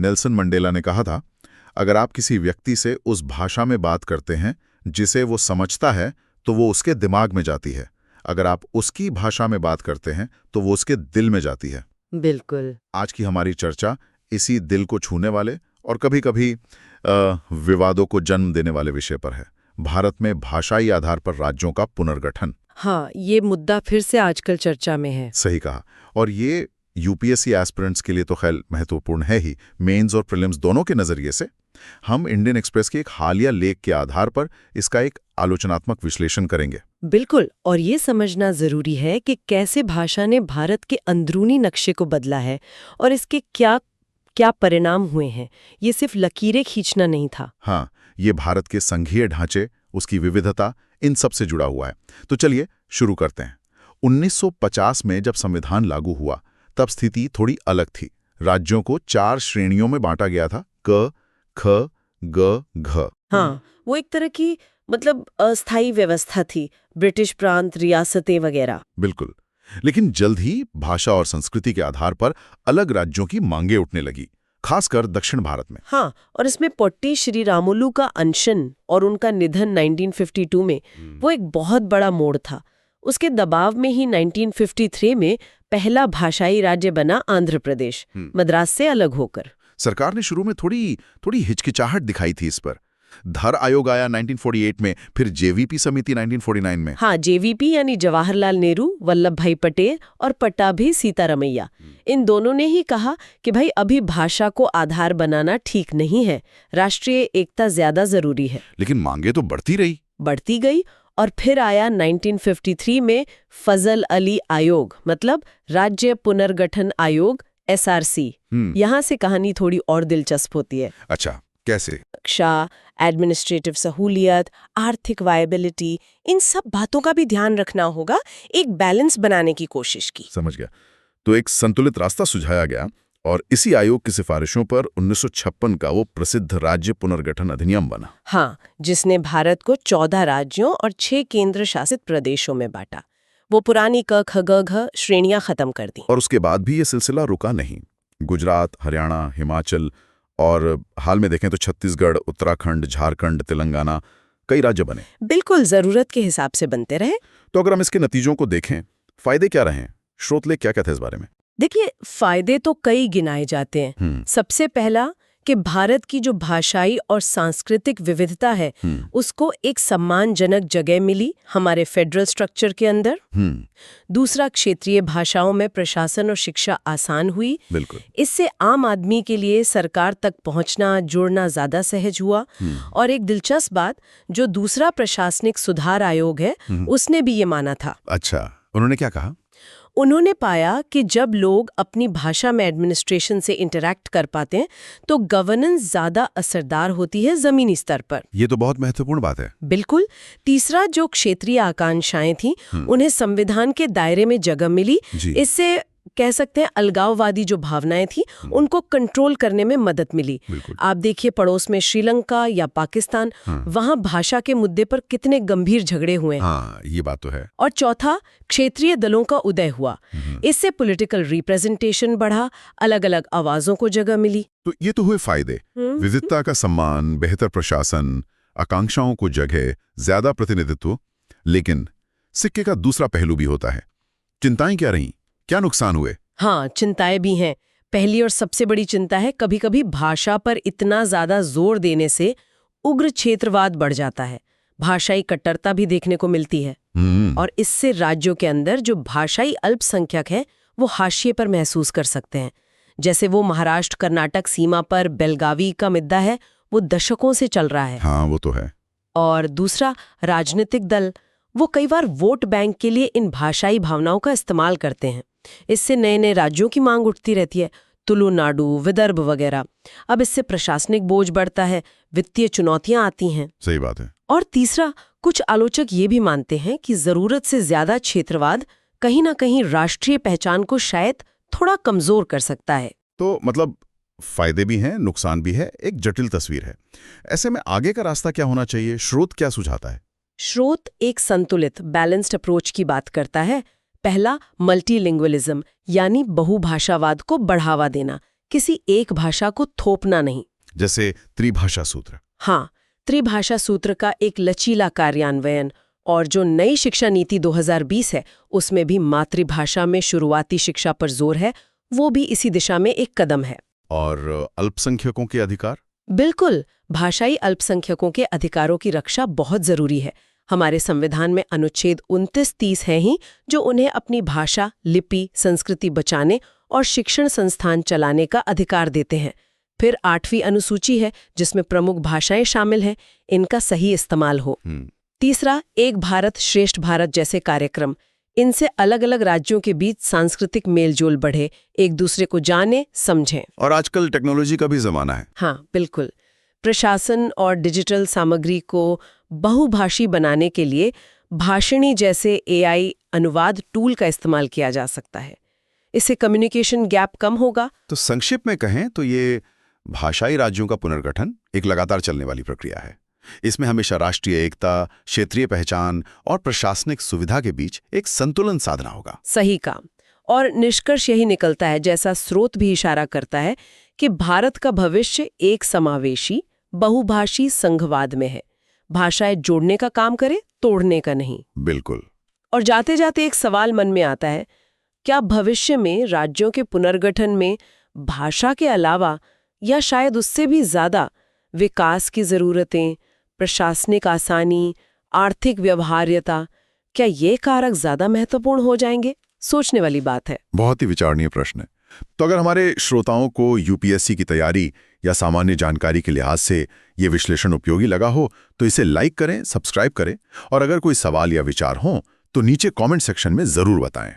Nelson Mandela ने कहा था, अगर आप किसी व्यक्ति से उस भाषा में बात करते हैं जिसे वो समझता है तो वो उसके दिमाग में जाती है। अगर आप उसकी भाषा में बात करते हैं तो वो उसके दिल में जाती है। बिल्कुल। आज की हमारी चर्चा इसी दिल को छूने वाले और कभी-कभी विवादों को जन्म देने वाले विषय पर है, भारत में भाषाई आधार पर राज्यों का पुनर्गठन। हाँ, ये मुद्दा फिर से आजकल चर्चा में है। सही कहा। और ये यूपीएससी एस्पिरेंट्स के लिए तो खैर महत्वपूर्ण है ही, मेंस और प्रीलिम्स दोनों के नजरिए से। हम इंडियन एक्सप्रेस के एक हालिया लेख के आधार पर इसका एक आलोचनात्मक विश्लेषण करेंगे। बिल्कुल, और ये समझना जरूरी है कि कैसे भाषा ने भारत के अंदरूनी नक्शे को बदला है और इसके क्या क्या परिणाम हुए हैं। ये सिर्फ लकीरें खींचना नहीं था। हाँ, ये भारत के संघीय ढांचे, उसकी विविधता, इन सब से जुड़ा हुआ है। तो चलिए शुरू करते हैं। 1950 में जब संविधान लागू हुआ तब स्थिति थोड़ी अलग थी। राज्यों को 4 श्रेणियों में बांटा गया था, क, ख, ग, घ। हाँ, वो एक तरह की अस्थायी व्यवस्था थी, ब्रिटिश प्रांत, रियासतें वगैरह। बिल्कुल। लेकिन जल्द ही भाषा और संस्कृति के आधार पर अलग राज्यों की मांगें उठने लगी, खासकर दक्षिण भारत में। हाँ, और इसमें पोट्टी श्री रामुलु का अनशन और उनका निधन 1952 में वो एक बहुत बड़ा मोड़ था। उसके दबाव में ही 1953 में पहला भाषाई राज्य बना आंध्र प्रदेश, मद्रास से अलग होकर। सरकार ने शुरू में थोड़ी हिचकिचाहट दिखाई थी इस पर। धर आयोग आया 1948 में, फिर जेवीपी समिति 1949 में। हाँ, जेवीपी यानी जवाहरलाल नेहरू, वल्लभ भाई पटेल और पट्टाभी सीतारमैया, इन दोनों ने ही कहा कि भाई अभी भाषा को आधार बनाना ठीक नहीं है, राष्ट्रीय एकता ज्यादा जरूरी है। लेकिन मांगे तो बढ़ती गई और फिर आया 1953 में फजल अली आयोग, मतलब राज्य पुनर्गठन आयोग, SRC। यहाँ से कहानी थोड़ी और दिलचस्प होती है। अच्छा, कैसे? शिक्षा, एडमिनिस्ट्रेटिव सहूलियत, आर्थिक वायबिलिटी, इन सब बातों का भी ध्यान रखना होगा, एक बैलेंस बनाने की कोशिश की। समझ गया। तो एक संतुलित रास्ता सुझाया गया और इसी आयोग की सिफारिशों पर 1956 का वो प्रसिद्ध राज्य पुनर्गठन अधिनियम बना। हाँ, जिसने भारत को 14 राज्यों और 6 केंद्र शासित प्रदेशों में बांटा। वो पुरानी क, ख, ग, घ श्रेणियां खत्म कर दी। और उसके बाद भी ये सिलसिला रुका नहीं। गुजरात, हरियाणा, हिमाचल और हाल में देखें तो छत्तीसगढ़, उत्तराखंड, झारखंड, तेलंगाना, कई राज्य बने। बिल्कुल, जरूरत के हिसाब से बनते रहे। तो अगर हम इसके नतीजों को देखें, फायदे क्या रहे? श्रोत लेख क्या कहते हैं इस बारे में? देखिए, फायदे तो कई गिनाए जाते हैं। सबसे पहला कि भारत की जो भाषाई और सांस्कृतिक विविधता है उसको एक सम्मानजनक जगह मिली हमारे फेडरल स्ट्रक्चर के अंदर। दूसरा, क्षेत्रीय भाषाओं में प्रशासन और शिक्षा आसान हुई। बिल्कुल। इससे आम आदमी के लिए सरकार तक पहुंचना, जुड़ना ज्यादा सहज हुआ। और एक दिलचस्प बात, जो दूसरा प्रशासनिक सुधार आयोग है उसने भी ये माना था। अच्छा, उन्होंने क्या कहा? उन्होंने पाया कि जब लोग अपनी भाषा में एडमिनिस्ट्रेशन से इंटरैक्ट कर पाते हैं तो गवर्नेंस ज्यादा असरदार होती है जमीनी स्तर पर। ये तो बहुत महत्वपूर्ण बात है। बिल्कुल। तीसरा, जो क्षेत्रीय आकांक्षाएं थी उन्हें संविधान के दायरे में जगह मिली। इससे कह सकते हैं अलगाववादी जो भावनाएं थी उनको कंट्रोल करने में मदद मिली। आप देखिए पड़ोस में श्रीलंका या पाकिस्तान, वहां भाषा के मुद्दे पर कितने गंभीर झगड़े हुए। हाँ, ये बात तो है। और चौथा, क्षेत्रीय दलों का उदय हुआ। इससे पॉलिटिकल रिप्रेजेंटेशन बढ़ा, अलग अलग आवाजों को जगह मिली। तो ये तो हुए फायदे। विविधता का सम्मान, बेहतर प्रशासन, आकांक्षाओं को जगह, ज्यादा प्रतिनिधित्व। लेकिन सिक्के का दूसरा पहलू भी होता है। चिंताएं क्या रहीं? क्या नुकसान हुए? हाँ, चिंताएं भी हैं। पहली और सबसे बड़ी चिंता है कभी-कभी भाषा पर इतना ज्यादा जोर देने से उग्र क्षेत्रवाद बढ़ जाता है। भाषाई कट्टरता भी देखने को मिलती है। और इससे राज्यों के अंदर जो भाषाई अल्पसंख्यक है वो हाशिए पर महसूस कर सकते हैं। जैसे वो महाराष्ट्र कर्नाटक सीमा पर बेलगावी का मुद्दा है, वो दशकों से चल रहा है। हाँ, वो तो है। और दूसरा, राजनीतिक दल वो कई बार वोट बैंक के लिए इन भाषाई भावनाओं का इस्तेमाल करते हैं। इससे नए नए राज्यों की मांग उठती रहती है, तुलुनाडु, विदर्भ वगैरह। अब इससे प्रशासनिक बोझ बढ़ता है, वित्तीय चुनौतियां आती हैं। सही बात है। और तीसरा, कुछ आलोचक ये भी मानते हैं कि जरूरत से ज्यादा क्षेत्रवाद कहीं ना कहीं राष्ट्रीय पहचान को शायद थोड़ा कमजोर कर सकता है। तो मतलब फायदे भी हैं, नुकसान भी है, एक जटिल तस्वीर है। ऐसे में आगे का रास्ता क्या होना चाहिए? स्रोत क्या सुझाता है? स्रोत एक संतुलित बैलेंस्ड अप्रोच की बात करता है। पहला, मल्टीलिंगुअलिज्म यानी बहुभाषावाद को बढ़ावा देना, किसी एक भाषा को थोपना नहीं। जैसे त्रिभाषा सूत्र। हाँ, त्रिभाषा सूत्र का एक लचीला कार्यान्वयन, और जो नई शिक्षा नीति 2020 है उसमें भी मातृभाषा में शुरुआती शिक्षा पर जोर है, वो भी इसी दिशा में एक कदम है। और अल्पसंख्यकों के अधिकार? बिल्कुल, भाषाई अल्पसंख्यकों के अधिकारों की रक्षा बहुत जरूरी है। हमारे संविधान में अनुच्छेद 29-30 हैं ही जो उन्हें अपनी भाषा, लिपि, संस्कृति बचाने और शिक्षण संस्थान चलाने का अधिकार देते हैं। फिर 8वीं अनुसूची है जिसमें प्रमुख भाषाएं शामिल हैं, इनका सही इस्तेमाल हो। तीसरा, एक भारत श्रेष्ठ भारत जैसे कार्यक्रम, इनसे अलग अलग राज्यों के बीच सांस्कृतिक मेलजोल बढ़े, एक दूसरे को जाने समझें। और आजकल टेक्नोलॉजी का भी जमाना है। हाँ, बिल्कुल। प्रशासन और डिजिटल सामग्री को बहुभाषी बनाने के लिए भाषिणी जैसे AI अनुवाद टूल का इस्तेमाल किया जा सकता है। इससे कम्युनिकेशन गैप कम होगा। तो संक्षिप्त में कहें तो ये भाषाई राज्यों का पुनर्गठन एक लगातार चलने वाली प्रक्रिया है। इसमें हमेशा राष्ट्रीय एकता, क्षेत्रीय पहचान और प्रशासनिक सुविधा के बीच एक संतुलन साधना होगा। सही काम। और निष्कर्ष यही निकलता है, जैसा स्रोत भी इशारा करता है, कि भारत का भविष्य एक समावेशी, बहुभाषी संघवाद में है। भाषाएं जोड़ने का काम करे, तोड़ने का नहीं। बिल्कुल। और जाते जाते एक सवाल मन में आता है, क्या भविष्य में राज्यों के पुनर्गठन में भाषा के अलावा या शायद उससे भी ज्यादा विकास की जरूरतें, प्रशासनिक आसानी, आर्थिक व्यवहार्यता, क्या ये कारक ज्यादा महत्वपूर्ण हो जाएंगे? सोचने वाली बात है। बहुत ही विचारणीय प्रश्न है। तो अगर हमारे श्रोताओं को UPSC की तैयारी या सामान्य जानकारी के लिहाज से ये विश्लेषण उपयोगी लगा हो तो इसे लाइक करें, सब्सक्राइब करें, और अगर कोई सवाल या विचार हो तो नीचे कमेंट सेक्शन में जरूर बताएं।